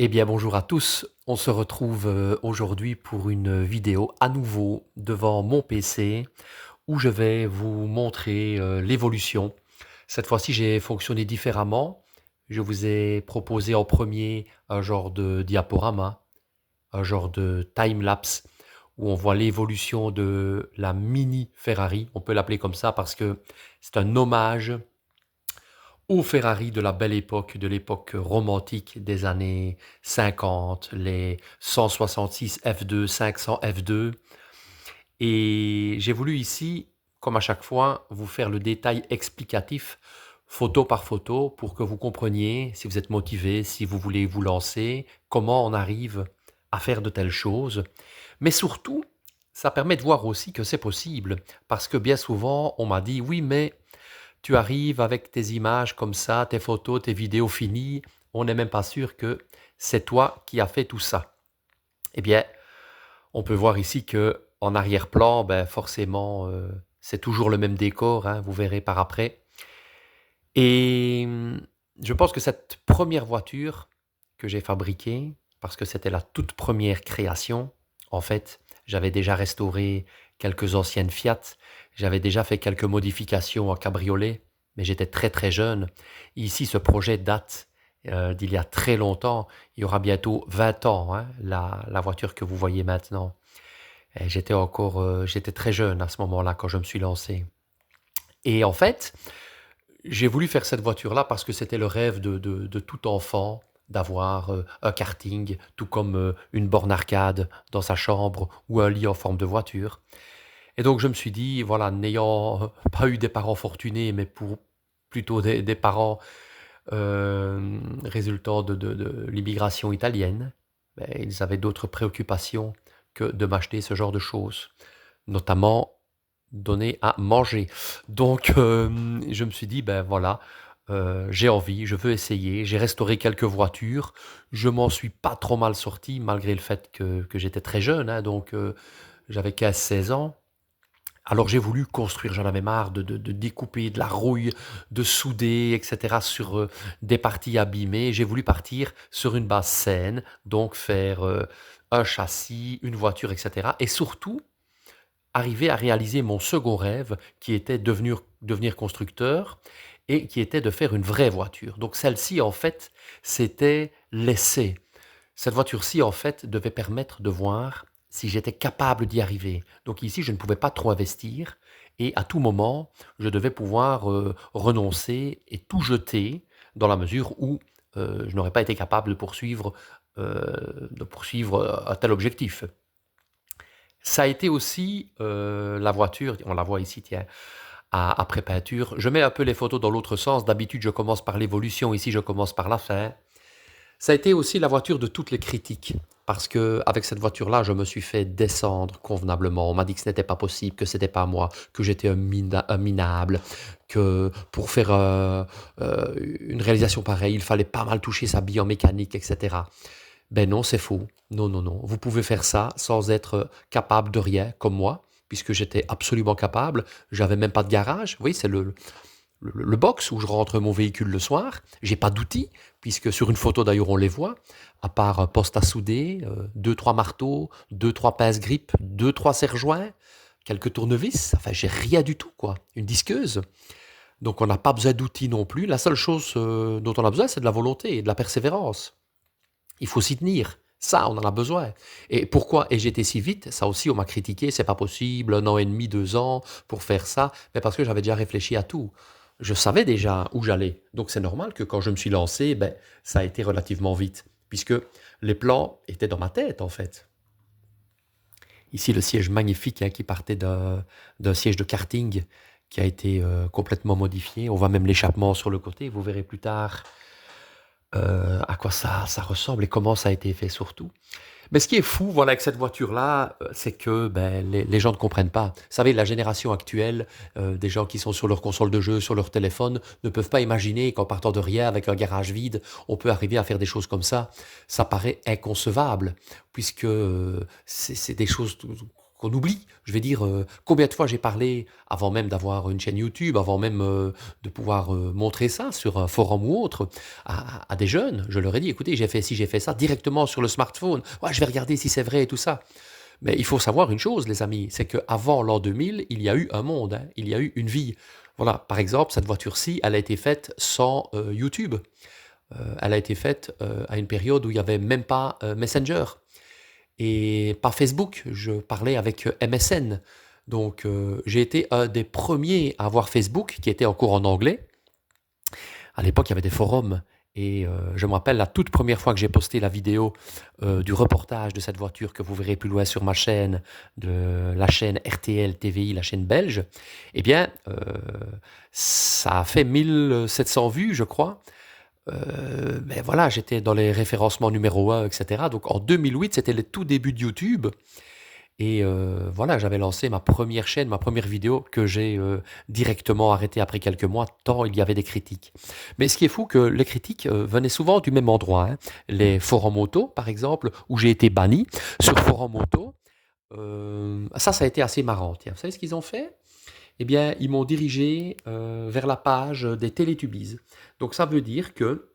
Eh bien, bonjour à tous. On se retrouve aujourd'hui pour une vidéo à nouveau devant mon PC où je vais vous montrer l'évolution. Cette fois-ci, j'ai fonctionné différemment. Je vous ai proposé en premier un genre de diaporama, un genre de time-lapse où on voit l'évolution de la mini Ferrari. On peut l'appeler comme ça parce que c'est un hommage aux Ferrari de la belle époque, de l'époque romantique des années 50, les 166 F2, 500 F2. Et j'ai voulu ici, comme à chaque fois, vous faire le détail explicatif, photo par photo, pour que vous compreniez, si vous êtes motivé, si vous voulez vous lancer, comment on arrive à faire de telles choses. Mais surtout, ça permet de voir aussi que c'est possible, parce que bien souvent, on m'a dit, oui, mais tu arrives avec tes images comme ça, tes photos, tes vidéos finies, on n'est même pas sûr que c'est toi qui as fait tout ça. Eh bien, on peut voir ici que en arrière-plan, ben forcément, c'est toujours le même décor, hein, vous verrez par après. Et je pense que cette première voiture que j'ai fabriquée, parce que c'était la toute première création, en fait, j'avais déjà restauré quelques anciennes Fiat, j'avais déjà fait quelques modifications en cabriolet, mais j'étais très très jeune. Ici, ce projet date d'il y a très longtemps. Il y aura bientôt 20 ans, hein, la voiture que vous voyez maintenant. Et j'étais très jeune à ce moment-là quand je me suis lancé. Et en fait, j'ai voulu faire cette voiture-là parce que c'était le rêve de tout enfant d'avoir un karting, tout comme une borne arcade dans sa chambre ou un lit en forme de voiture. Et donc je me suis dit, voilà, n'ayant pas eu des parents fortunés, mais plutôt des parents résultant de l'immigration italienne, ben, ils avaient d'autres préoccupations que de m'acheter ce genre de choses, notamment donner à manger. Donc je me suis dit, ben voilà, j'ai envie, je veux essayer. J'ai restauré quelques voitures. Je m'en suis pas trop mal sorti, malgré le fait que j'étais très jeune, hein, donc j'avais 15 16 ans. Alors j'ai voulu construire, j'en avais marre de découper de la rouille, de souder, etc. sur des parties abîmées. J'ai voulu partir sur une base saine, donc faire un châssis, une voiture, etc. Et surtout, arriver à réaliser mon second rêve, qui était devenir constructeur, et qui était de faire une vraie voiture. Donc celle-ci, en fait, c'était l'essai. Cette voiture-ci, en fait, devait permettre de voir si j'étais capable d'y arriver. Donc ici, je ne pouvais pas trop investir, et à tout moment, je devais pouvoir renoncer et tout jeter, dans la mesure où je n'aurais pas été capable de poursuivre un tel objectif. Ça a été aussi la voiture, on la voit ici, tiens, après peinture. Je mets un peu les photos dans l'autre sens. D'habitude, je commence par l'évolution. Ici, je commence par la fin. Ça a été aussi la voiture de toutes les critiques. Parce que avec cette voiture-là, je me suis fait descendre convenablement. On m'a dit que ce n'était pas possible, que c'était pas moi, que j'étais un minable, que pour faire une réalisation pareille, il fallait pas mal toucher sa bille en mécanique, etc. Ben non, c'est faux. Non, non, non. Vous pouvez faire ça sans être capable de rien, comme moi, puisque j'étais absolument capable. J'avais même pas de garage. Oui, c'est le box où je rentre mon véhicule le soir. J'ai pas d'outils, puisque sur une photo d'ailleurs on les voit, à part un poste à souder, deux, trois marteaux, deux, trois pinces-grippes, deux, trois serre-joints, quelques tournevis. Enfin, j'ai rien du tout, quoi. Une disqueuse. Donc on n'a pas besoin d'outils non plus. La seule chose dont on a besoin, c'est de la volonté et de la persévérance. Il faut s'y tenir. Ça, on en a besoin. Et pourquoi ai-je été si vite? Ça aussi, on m'a critiqué, c'est pas possible, 1 an et demi, 2 ans pour faire ça. Mais parce que j'avais déjà réfléchi à tout. Je savais déjà où j'allais. Donc c'est normal que quand je me suis lancé, ben, ça a été relativement vite. Puisque les plans étaient dans ma tête, en fait. Ici, le siège magnifique hein, qui partait d'un siège de karting qui a été complètement modifié. On voit même l'échappement sur le côté. Vous verrez plus tard à quoi ça ressemble et comment ça a été fait surtout. Mais ce qui est fou, voilà, avec cette voiture-là, c'est que ben, les gens ne comprennent pas. Vous savez, la génération actuelle, des gens qui sont sur leur console de jeu, sur leur téléphone, ne peuvent pas imaginer qu'en partant de rien, avec un garage vide, on peut arriver à faire des choses comme ça. Ça paraît inconcevable, puisque c'est des choses qu'on oublie. Je vais dire, combien de fois j'ai parlé, avant même d'avoir une chaîne YouTube, avant même de pouvoir montrer ça sur un forum ou autre, à des jeunes. Je leur ai dit, écoutez, j'ai fait ci, j'ai fait ça directement sur le smartphone. Ouais, je vais regarder si c'est vrai et tout ça. Mais il faut savoir une chose, les amis, c'est qu'avant l'an 2000, il y a eu un monde, hein, il y a eu une vie. Voilà, par exemple, cette voiture-ci, elle a été faite sans YouTube. Elle a été faite à une période où il n'y avait même pas Messenger et pas Facebook. Je parlais avec MSN. Donc, j'ai été un des premiers à avoir Facebook, qui était encore en anglais. À l'époque, il y avait des forums. Et je me rappelle la toute première fois que j'ai posté la vidéo du reportage de cette voiture que vous verrez plus loin sur ma chaîne, de la chaîne RTL TVI, la chaîne belge. Eh bien, ça a fait 1700 vues, je crois. Mais voilà, j'étais dans les référencements numéro 1, etc. Donc en 2008, c'était le tout début de YouTube. Et voilà, j'avais lancé ma première chaîne, ma première vidéo que j'ai directement arrêtée après quelques mois, tant il y avait des critiques. Mais ce qui est fou, que les critiques venaient souvent du même endroit, hein. Les forums auto, par exemple, où j'ai été banni. Sur forum auto, ça a été assez marrant. Tiens, vous savez ce qu'ils ont fait? Eh bien, ils m'ont dirigé vers la page des Télétubies. Donc ça veut dire que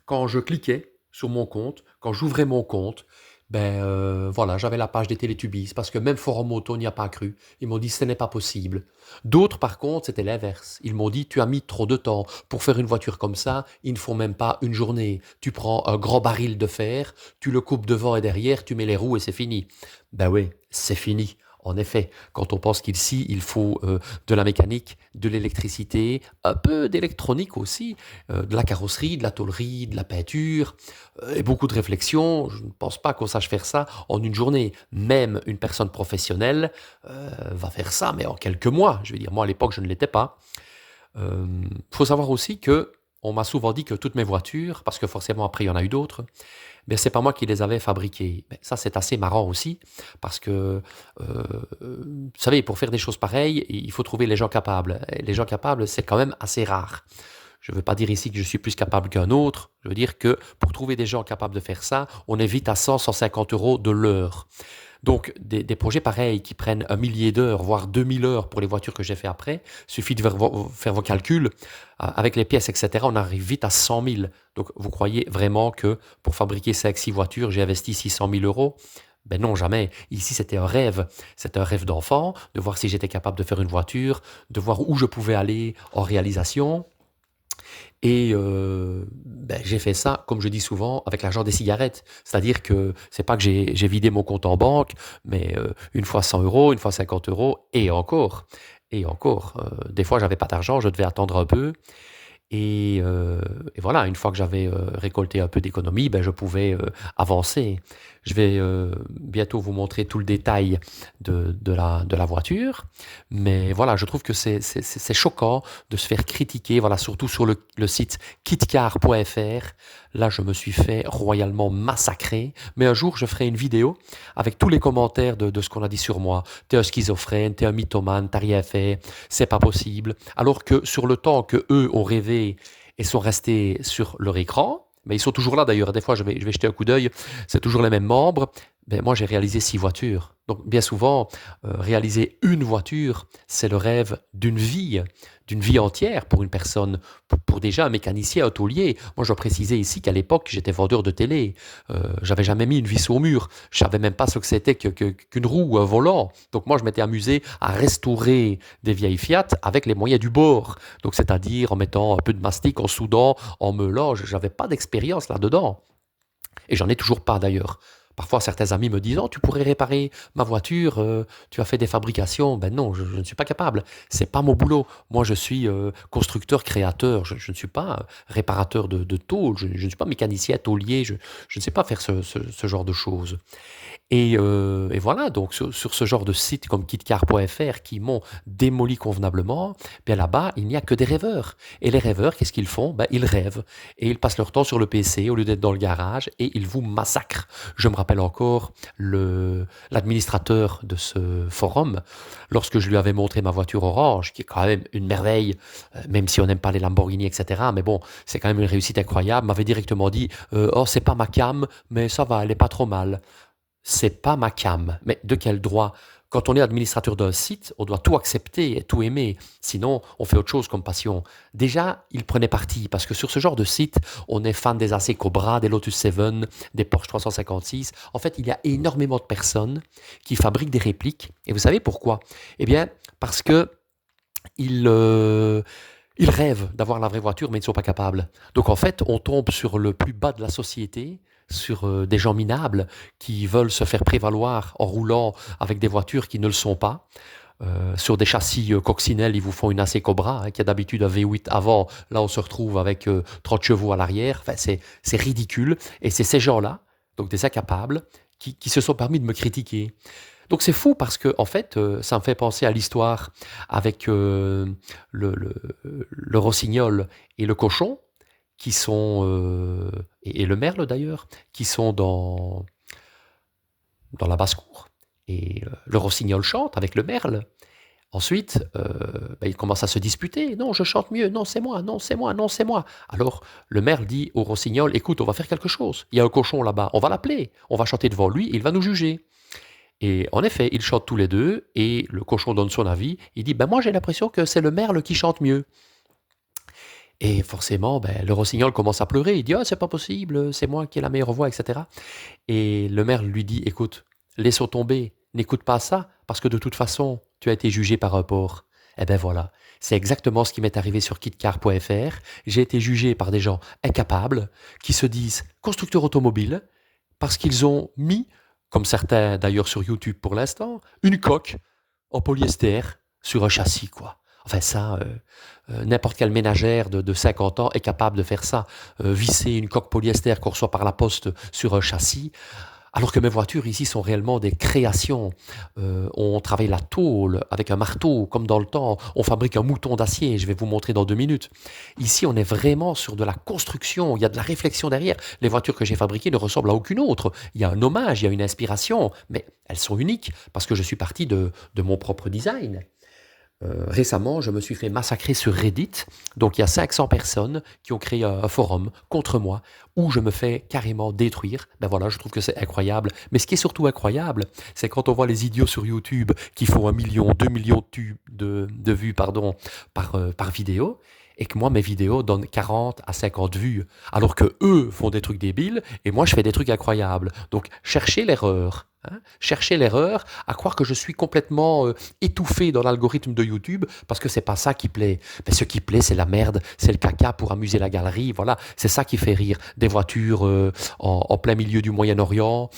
quand je cliquais sur mon compte, quand j'ouvrais mon compte, ben voilà, j'avais la page des Télétubies, parce que même Forum Auto n'y a pas cru. Ils m'ont dit ce n'est pas possible. D'autres, par contre, c'était l'inverse. Ils m'ont dit tu as mis trop de temps. Pour faire une voiture comme ça, il ne faut même pas une journée. Tu prends un grand baril de fer, tu le coupes devant et derrière, tu mets les roues et c'est fini. Ben oui, c'est fini. En effet, quand on pense qu'ici, il faut de la mécanique, de l'électricité, un peu d'électronique aussi, de la carrosserie, de la tôlerie, de la peinture, et beaucoup de réflexion, je ne pense pas qu'on sache faire ça en une journée. Même une personne professionnelle va faire ça, mais en quelques mois. Je veux dire, moi à l'époque, je ne l'étais pas. Il faut savoir aussi que on m'a souvent dit que toutes mes voitures, parce que forcément après il y en a eu d'autres, mais c'est pas moi qui les avais fabriquées. Mais ça c'est assez marrant aussi, parce que vous savez, pour faire des choses pareilles, il faut trouver les gens capables. Et les gens capables, c'est quand même assez rare. Je ne veux pas dire ici que je suis plus capable qu'un autre. Je veux dire que pour trouver des gens capables de faire ça, on est vite à 100, 150 euros de l'heure. Donc, des projets pareils qui prennent un millier d'heures, voire 2000 heures pour les voitures que j'ai fait après, suffit de faire vos calculs, avec les pièces, etc., on arrive vite à 100 000. Donc, vous croyez vraiment que pour fabriquer 5-6 voitures, j'ai investi 600 000 euros? Ben non, jamais. Ici, c'était un rêve. C'était un rêve d'enfant, de voir si j'étais capable de faire une voiture, de voir où je pouvais aller en réalisation. Et ben, j'ai fait ça, comme je dis souvent, avec l'argent des cigarettes. C'est-à-dire que c'est pas que j'ai vidé mon compte en banque, mais une fois 100 euros, une fois 50 euros, et encore. Et encore. Des fois, j'avais pas d'argent, je devais attendre un peu. Et voilà, une fois que j'avais récolté un peu d'économie, ben, je pouvais avancer. Je vais bientôt vous montrer tout le détail de la voiture. Mais voilà, je trouve que c'est choquant de se faire critiquer, voilà, surtout sur le site kitcar.fr. Là, je me suis fait royalement massacrer. Mais un jour, je ferai une vidéo avec tous les commentaires de ce qu'on a dit sur moi. T'es un schizophrène, t'es un mythomane, t'as rien fait, c'est pas possible. Alors que sur le temps que eux ont rêvé et sont restés sur leur écran, mais ils sont toujours là d'ailleurs, des fois je vais jeter un coup d'œil, c'est toujours les mêmes membres, ben moi j'ai réalisé 6 voitures. Donc bien souvent, réaliser une voiture, c'est le rêve d'une vie entière pour une personne, pour déjà un mécanicien, un tôlier. Moi je dois préciser ici qu'à l'époque j'étais vendeur de télé, j'avais jamais mis une vis au mur, je savais même pas ce que c'était qu'une roue ou un volant. Donc moi je m'étais amusé à restaurer des vieilles Fiat avec les moyens du bord. Donc c'est-à-dire en mettant un peu de mastic, en soudant, en meulant, j'avais pas d'expérience là-dedans. Et j'en ai toujours pas d'ailleurs. Parfois, certains amis me disent: oh, tu pourrais réparer ma voiture, tu as fait des fabrications. Ben non, je ne suis pas capable. C'est pas mon boulot. Moi, je suis constructeur, créateur. Je ne suis pas réparateur de tôle. Je ne suis pas mécanicien, tôlier. Je ne sais pas faire ce genre de choses. Et voilà, donc sur ce genre de site comme kitcar.fr qui m'ont démoli convenablement, bien là-bas, il n'y a que des rêveurs. Et les rêveurs, qu'est-ce qu'ils font? Ben, ils rêvent. Et ils passent leur temps sur le PC au lieu d'être dans le garage et ils vous massacrent. Je me rappelle encore l'administrateur de ce forum, lorsque je lui avais montré ma voiture orange, qui est quand même une merveille, même si on n'aime pas les Lamborghini, etc. Mais bon, c'est quand même une réussite incroyable, m'avait directement dit oh, c'est pas ma cam, mais ça va, elle est pas trop mal. C'est pas ma cam. Mais de quel droit Quand on est administrateur d'un site, on doit tout accepter et tout aimer. Sinon, on fait autre chose comme passion. Déjà, il prenait parti parce que sur ce genre de site, on est fan des AC Cobra, des Lotus 7, des Porsche 356. En fait, il y a énormément de personnes qui fabriquent des répliques. Et vous savez pourquoi? Eh bien, parce que ils rêvent d'avoir la vraie voiture, mais ils ne sont pas capables. Donc en fait, on tombe sur le plus bas de la société, sur des gens minables qui veulent se faire prévaloir en roulant avec des voitures qui ne le sont pas. Sur des châssis coccinelles, ils vous font une AC Cobra, qui a d'habitude un V8 avant. Là, on se retrouve avec 30 chevaux à l'arrière. Enfin, c'est ridicule. Et c'est ces gens-là, donc des incapables, qui se sont permis de me critiquer. Donc c'est fou parce que en fait, ça me fait penser à l'histoire avec le, le, le rossignol et le cochon, qui sont et le merle d'ailleurs, qui sont dans la basse-cour. Et le rossignol chante avec le merle. Ensuite, ils commencent à se disputer. Non, je chante mieux. Non, c'est moi. Non, c'est moi. Non, c'est moi. Alors, le merle dit au rossignol, écoute, on va faire quelque chose. Il y a un cochon là-bas. On va l'appeler. On va chanter devant lui. Il va nous juger. Et en effet, ils chantent tous les deux. Et le cochon donne son avis. Il dit, ben moi, j'ai l'impression que c'est le merle qui chante mieux. Et forcément, le rossignol commence à pleurer. Il dit, ah, c'est pas possible. C'est moi qui ai la meilleure voix, etc. Et le merle lui dit, écoute, laissons tomber, n'écoute pas ça, parce que de toute façon, tu as été jugé par un porc. Eh ben voilà, c'est exactement ce qui m'est arrivé sur kitcar.fr. J'ai été jugé par des gens incapables, qui se disent constructeurs automobiles, parce qu'ils ont mis, comme certains d'ailleurs sur YouTube pour l'instant, une coque en polyester sur un châssis, quoi. Enfin ça, n'importe quelle ménagère de 50 ans est capable de faire ça. Visser une coque polyester qu'on reçoit par la poste sur un châssis, alors que mes voitures ici sont réellement des créations. On travaille la tôle avec un marteau, comme dans le temps. On fabrique un mouton d'acier, je vais vous montrer dans 2 minutes. Ici, on est vraiment sur de la construction, il y a de la réflexion derrière. Les voitures que j'ai fabriquées ne ressemblent à aucune autre. Il y a un hommage, il y a une inspiration, mais elles sont uniques parce que je suis parti de mon propre design. Récemment, je me suis fait massacrer sur Reddit. Donc, il y a 500 personnes qui ont créé un forum contre moi où je me fais carrément détruire. Ben voilà, je trouve que c'est incroyable. Mais ce qui est surtout incroyable, c'est quand on voit les idiots sur YouTube qui font 1 million, 2 millions de vues par vidéo, et que moi, mes vidéos donnent 40 à 50 vues, alors que eux font des trucs débiles et moi, je fais des trucs incroyables. Donc, cherchez l'erreur. Hein, chercher l'erreur, à croire que je suis complètement étouffé dans l'algorithme de YouTube, parce que c'est pas ça qui plaît. Mais ce qui plaît, c'est la merde, c'est le caca pour amuser la galerie, voilà, c'est ça qui fait rire. Des voitures en plein milieu du Moyen-Orient,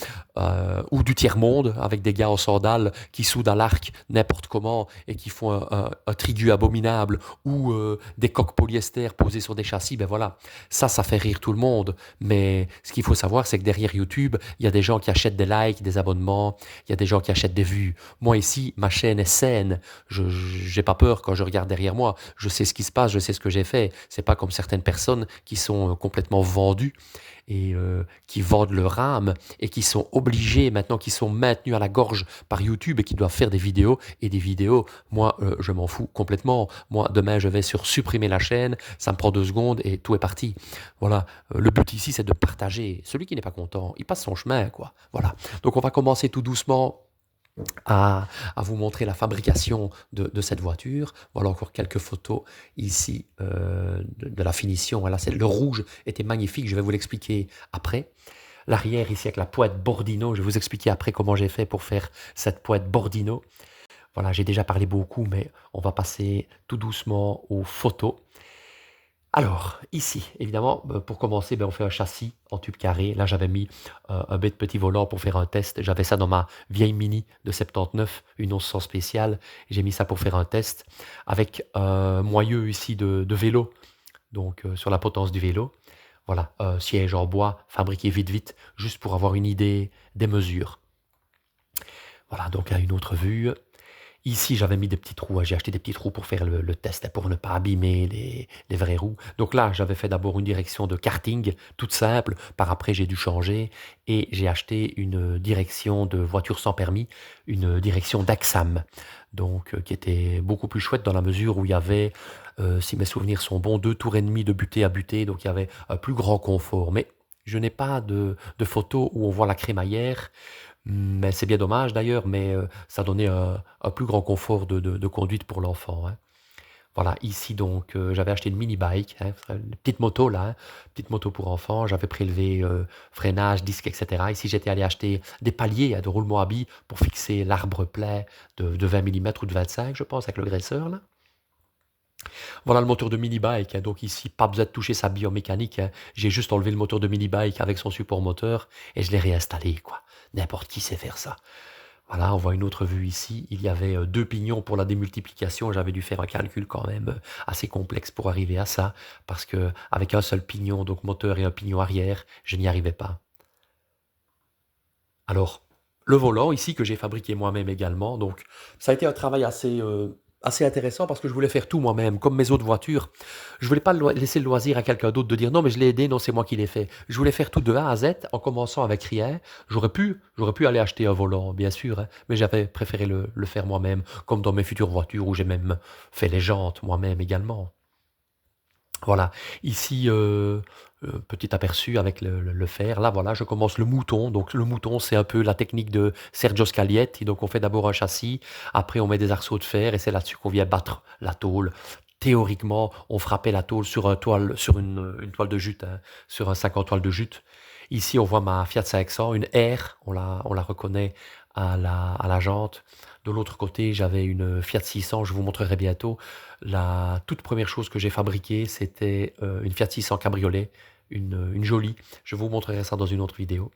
ou du tiers-monde, avec des gars en sandales qui soudent à l'arc n'importe comment et qui font un trigu abominable, ou des coques polyester posées sur des châssis, ben voilà, ça fait rire tout le monde. Mais ce qu'il faut savoir, c'est que derrière YouTube, il y a des gens qui achètent des likes, des abonnements, il y a des gens qui achètent des vues. Moi ici, ma chaîne est saine. Je n'ai pas peur quand je regarde derrière moi. Je sais ce qui se passe, je sais ce que j'ai fait. C'est pas comme certaines personnes qui sont complètement vendues et qui vendent leur âme et qui sont obligés maintenant, qui sont maintenus à la gorge par YouTube et qui doivent faire des vidéos et des vidéos. Moi, je m'en fous complètement. Moi, demain, je vais sur supprimer la chaîne. Ça me prend 2 secondes et tout est parti. Voilà. Le but ici, c'est de partager. Celui qui n'est pas content, il passe son chemin, quoi. Voilà. Donc, on va commencer tout doucement à vous montrer la fabrication de cette voiture. Voilà encore quelques photos ici de la finition. Voilà, le rouge était magnifique, je vais vous l'expliquer après. L'arrière ici avec la pointe Bordino, je vais vous expliquer après comment j'ai fait pour faire cette pointe Bordino. Voilà, j'ai déjà parlé beaucoup, mais on va passer tout doucement aux photos. Alors, ici, évidemment, pour commencer, on fait un châssis en tube carré. Là, j'avais mis un bête petit volant pour faire un test. J'avais ça dans ma vieille Mini de 79, une 1100 spéciale. J'ai mis ça pour faire un test avec un moyeu ici de vélo, donc sur la potence du vélo. Voilà, un siège en bois fabriqué vite, juste pour avoir une idée des mesures. Voilà, donc là, une autre vue. Ici, j'avais mis des petits trous. J'ai acheté des petits trous pour faire le test, pour ne pas abîmer les vraies roues. Donc là, j'avais fait d'abord une direction de karting, toute simple. Par après, j'ai dû changer et j'ai acheté une direction de voiture sans permis, une direction d'Axam. Donc, qui était beaucoup plus chouette dans la mesure où il y avait, si mes souvenirs sont bons, 2 tours et demi de butée à butée. Donc, il y avait un plus grand confort. Mais je n'ai pas de photo où on voit la crémaillère. Mais c'est bien dommage d'ailleurs, mais ça donnait un plus grand confort de conduite pour l'enfant, hein. Voilà, ici donc, j'avais acheté une mini bike, hein, une petite moto là, hein, petite moto pour enfants. J'avais prélevé freinage, disque, etc. Ici, j'étais allé acheter des paliers, hein, de roulement à billes pour fixer l'arbre plat de 20 mm ou de 25, je pense, avec le graisseur là. Voilà le moteur de mini bike, hein, donc ici, pas besoin de toucher sa biomécanique, hein. J'ai juste enlevé le moteur de mini bike avec son support moteur et je l'ai réinstallé, quoi. N'importe qui sait faire ça. Voilà, on voit une autre vue ici. Il y avait deux pignons pour la démultiplication. J'avais dû faire un calcul quand même assez complexe pour arriver à ça, parce que avec un seul pignon, donc moteur et un pignon arrière, je n'y arrivais pas. Alors, le volant ici que j'ai fabriqué moi-même également, donc ça a été un travail assez intéressant parce que je voulais faire tout moi-même, comme mes autres voitures. Je voulais pas laisser le loisir à quelqu'un d'autre de dire non mais je l'ai aidé, non c'est moi qui l'ai fait. Je voulais faire tout de A à Z en commençant avec rien. J'aurais pu aller acheter un volant, bien sûr, hein, mais j'avais préféré le faire moi-même, comme dans mes futures voitures où j'ai même fait les jantes moi-même également. Voilà, ici, petit aperçu avec le fer. Là, voilà, je commence le mouton. Donc, le mouton, c'est un peu la technique de Sergio Scaglietti. Donc, on fait d'abord un châssis, après, on met des arceaux de fer, et c'est là-dessus qu'on vient battre la tôle. Théoriquement, on frappait la tôle sur une toile de jute, hein, sur un 50 toile de jute. Ici, on voit ma Fiat 500, une R, on la reconnaît à la jante. De l'autre côté, j'avais une Fiat 600, je vous montrerai bientôt. La toute première chose que j'ai fabriquée, c'était une Fiat 600 cabriolet, une jolie. Je vous montrerai ça dans une autre vidéo.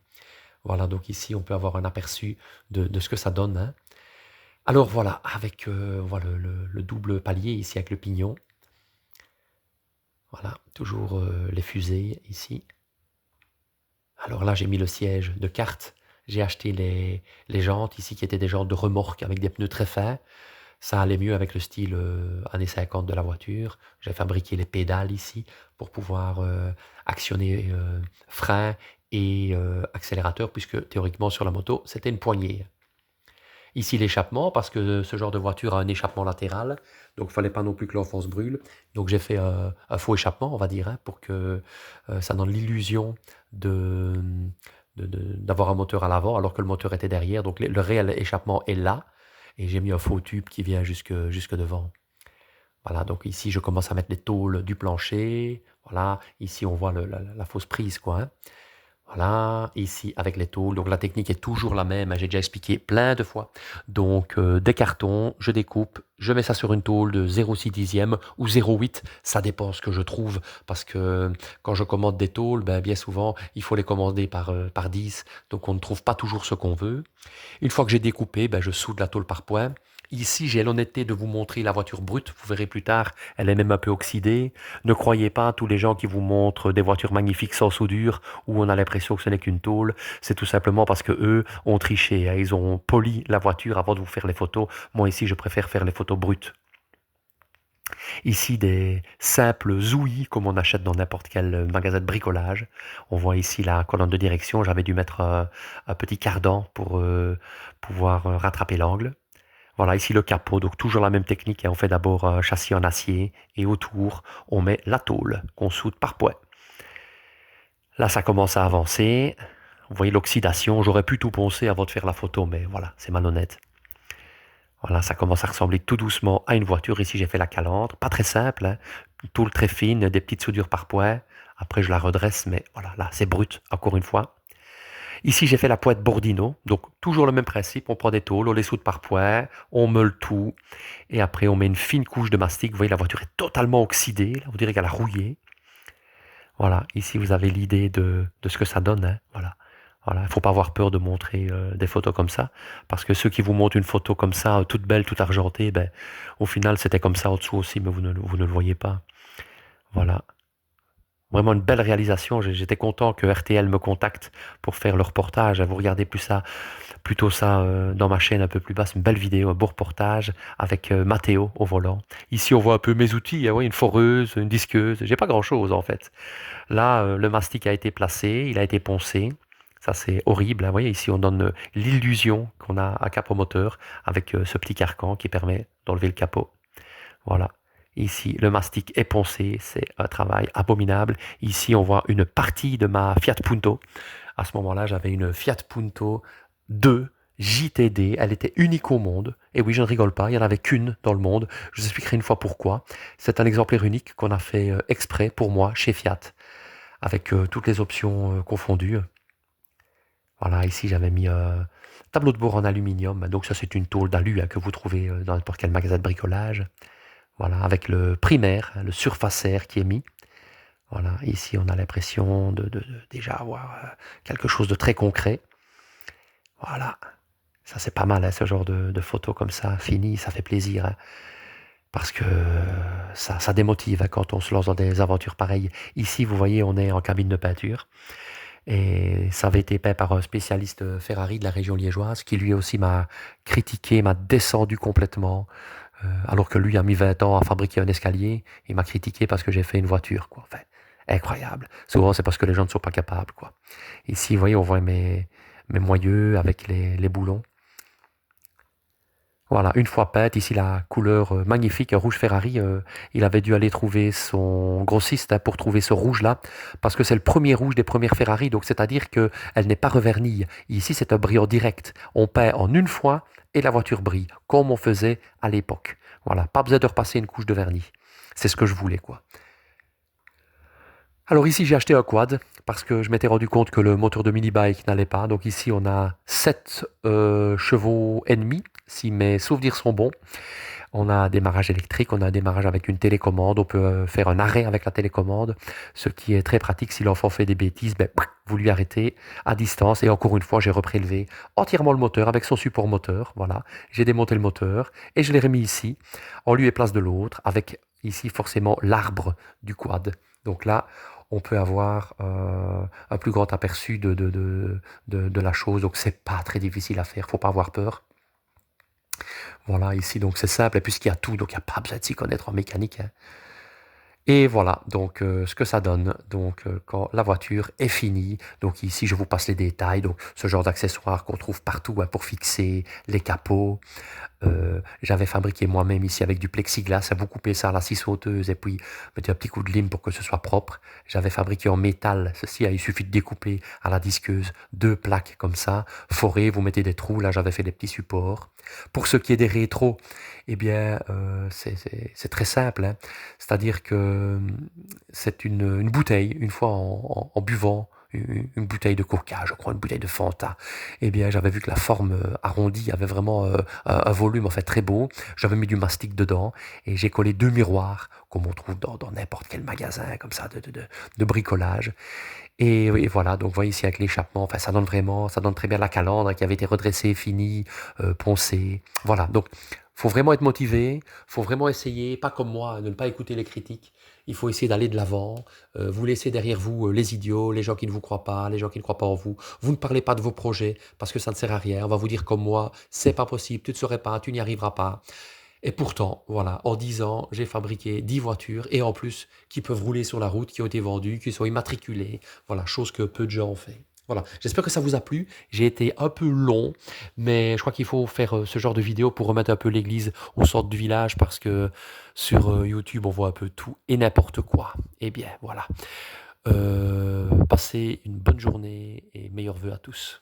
Voilà, donc ici, on peut avoir un aperçu de ce que ça donne, hein. Alors voilà, avec voilà, le double palier ici avec le pignon. Voilà, toujours les fusées ici. Alors là, j'ai mis le siège de kart. J'ai acheté les jantes ici qui étaient des jantes de remorque avec des pneus très fins. Ça allait mieux avec le style années 50 de la voiture. J'ai fabriqué les pédales ici pour pouvoir actionner frein et accélérateur, puisque théoriquement sur la moto, c'était une poignée. Ici l'échappement, parce que ce genre de voiture a un échappement latéral, donc il ne fallait pas non plus que l'enfant se brûle. Donc j'ai fait un faux échappement, on va dire, hein, pour que ça donne l'illusion de, d'avoir un moteur à l'avant, alors que le moteur était derrière. Donc le réel échappement est là, et j'ai mis un faux tube qui vient jusque devant. Voilà, donc ici je commence à mettre les tôles du plancher. Voilà, ici on voit la fausse prise, quoi, hein. Voilà, ici avec les tôles. Donc la technique est toujours la même, hein, j'ai déjà expliqué plein de fois. Donc des cartons, je découpe, je mets ça sur une tôle de 0,6 dixième ou 0,8, ça dépend ce que je trouve. Parce que quand je commande des tôles, ben, bien souvent, il faut les commander par 10, donc on ne trouve pas toujours ce qu'on veut. Une fois que j'ai découpé, ben, je soude la tôle par point. Ici, j'ai l'honnêteté de vous montrer la voiture brute. Vous verrez plus tard, elle est même un peu oxydée. Ne croyez pas à tous les gens qui vous montrent des voitures magnifiques sans soudure où on a l'impression que ce n'est qu'une tôle. C'est tout simplement parce que eux ont triché, hein. Ils ont poli la voiture avant de vous faire les photos. Moi ici, je préfère faire les photos brutes. Ici, des simples ouïes comme on achète dans n'importe quel magasin de bricolage. On voit ici la colonne de direction. J'avais dû mettre un petit cardan pour pouvoir rattraper l'angle. Voilà, ici le capot, donc toujours la même technique, hein. On fait d'abord un châssis en acier et autour, on met la tôle qu'on soude par point. Là, ça commence à avancer. Vous voyez l'oxydation, j'aurais pu tout poncer avant de faire la photo, mais voilà, c'est malhonnête. Voilà, ça commence à ressembler tout doucement à une voiture. Ici, j'ai fait la calandre, pas très simple, hein. Une tôle très fine, des petites soudures par point. Après, je la redresse, mais voilà, là, c'est brut, encore une fois. Ici, j'ai fait la pointe Bordino, donc toujours le même principe, on prend des tôles, on les soude par point, on meule tout, et après on met une fine couche de mastic. Vous voyez, la voiture est totalement oxydée, là, vous direz qu'elle a rouillé. Voilà, ici vous avez l'idée de ce que ça donne, hein. Voilà. Voilà, il ne faut pas avoir peur de montrer des photos comme ça, parce que ceux qui vous montrent une photo comme ça, toute belle, toute argentée, ben, au final c'était comme ça au-dessous aussi, mais vous ne le voyez pas. Voilà. Vraiment une belle réalisation. J'étais content que RTL me contacte pour faire le reportage. Vous regardez plutôt ça dans ma chaîne un peu plus basse, une belle vidéo, un beau reportage avec Mathéo au volant. Ici, on voit un peu mes outils, hein, oui, une foreuse, une disqueuse. J'ai pas grand-chose en fait. Là, le mastic a été placé, il a été poncé. Ça, c'est horrible, hein. Vous voyez, ici, on donne l'illusion qu'on a un capot moteur avec ce petit carcan qui permet d'enlever le capot. Voilà. Ici, le mastic est poncé, c'est un travail abominable. Ici, on voit une partie de ma Fiat Punto. À ce moment-là, j'avais une Fiat Punto 2 JTD, elle était unique au monde. Et oui, je ne rigole pas, il n'y en avait qu'une dans le monde. Je vous expliquerai une fois pourquoi. C'est un exemplaire unique qu'on a fait exprès pour moi chez Fiat, avec toutes les options confondues. Voilà, ici j'avais mis tableau de bord en aluminium. Donc ça c'est une tôle d'alu que vous trouvez dans n'importe quel magasin de bricolage. Voilà, avec le primaire, le surfacer qui est mis. Voilà, ici on a l'impression de déjà avoir quelque chose de très concret. Voilà, ça c'est pas mal, hein, ce genre de photos comme ça, fini, ça fait plaisir. Hein, parce que ça démotive hein, quand on se lance dans des aventures pareilles. Ici, vous voyez, on est en cabine de peinture. Et ça avait été peint par un spécialiste Ferrari de la région liégeoise qui lui aussi m'a critiqué, m'a descendu complètement. Alors que lui a mis 20 ans à fabriquer un escalier, il m'a critiqué parce que j'ai fait une voiture. Quoi. Enfin, incroyable. Souvent, c'est parce que les gens ne sont pas capables. Quoi. Ici, vous voyez, on voit mes moyeux avec les boulons. Voilà, une fois peinte, ici la couleur magnifique, un rouge Ferrari, il avait dû aller trouver son grossiste hein, pour trouver ce rouge-là, parce que c'est le premier rouge des premières Ferrari, donc c'est-à-dire qu'elle n'est pas revernie. Ici, c'est un brillant direct. On peint en une fois et la voiture brille, comme on faisait à l'époque. Voilà, pas besoin de repasser une couche de vernis. C'est ce que je voulais, quoi. Alors ici, j'ai acheté un quad parce que je m'étais rendu compte que le moteur de mini-bike n'allait pas. Donc ici, on a 7 chevaux et demi, si mes souvenirs sont bons. On a un démarrage électrique, on a un démarrage avec une télécommande, on peut faire un arrêt avec la télécommande, ce qui est très pratique si l'enfant fait des bêtises, ben, vous lui arrêtez à distance. Et encore une fois, j'ai reprélevé entièrement le moteur avec son support moteur. Voilà, j'ai démonté le moteur et je l'ai remis ici, en lieu et place de l'autre, avec ici forcément l'arbre du quad. Donc là, on peut avoir un plus grand aperçu de la chose. Donc c'est pas très difficile à faire, faut pas avoir peur. Voilà, ici, donc c'est simple, et puisqu'il y a tout, donc il n'y a pas besoin de s'y connaître en mécanique. Hein. Et voilà, donc ce que ça donne, donc quand la voiture est finie, donc ici je vous passe les détails, donc ce genre d'accessoires qu'on trouve partout hein, pour fixer les capots. J'avais fabriqué moi-même ici avec du plexiglas, vous coupez ça à la scie sauteuse et puis mettez un petit coup de lime pour que ce soit propre. J'avais fabriqué en métal, ceci, il suffit de découper à la disqueuse 2 plaques comme ça, forez, vous mettez des trous, là j'avais fait des petits supports. Pour ce qui est des rétros, eh bien c'est très simple, hein. C'est-à-dire que c'est une bouteille, une fois en buvant, une bouteille de coca, je crois, une bouteille de Fanta. Eh bien, j'avais vu que la forme arrondie avait vraiment un volume en fait très beau. J'avais mis du mastic dedans et j'ai collé 2 miroirs comme on trouve dans n'importe quel magasin comme ça de bricolage. Et voilà, donc vous voyez ici avec l'échappement, enfin ça donne vraiment, ça donne très bien la calandre qui avait été redressée, finie, poncée. Voilà, donc faut vraiment être motivé, faut vraiment essayer, pas comme moi, ne pas écouter les critiques. Il faut essayer d'aller de l'avant, vous laissez derrière vous les idiots, les gens qui ne vous croient pas, les gens qui ne croient pas en vous. Vous ne parlez pas de vos projets parce que ça ne sert à rien. On va vous dire comme moi, c'est pas possible, tu ne saurais pas, tu n'y arriveras pas. Et pourtant, voilà, en 10 ans, j'ai fabriqué 10 voitures et en plus qui peuvent rouler sur la route, qui ont été vendues, qui sont immatriculées. Voilà, chose que peu de gens ont fait. Voilà, j'espère que ça vous a plu. J'ai été un peu long, mais je crois qu'il faut faire ce genre de vidéo pour remettre un peu l'église au centre du village parce que sur YouTube, on voit un peu tout et n'importe quoi. Eh bien, voilà. Passez une bonne journée et meilleurs vœux à tous.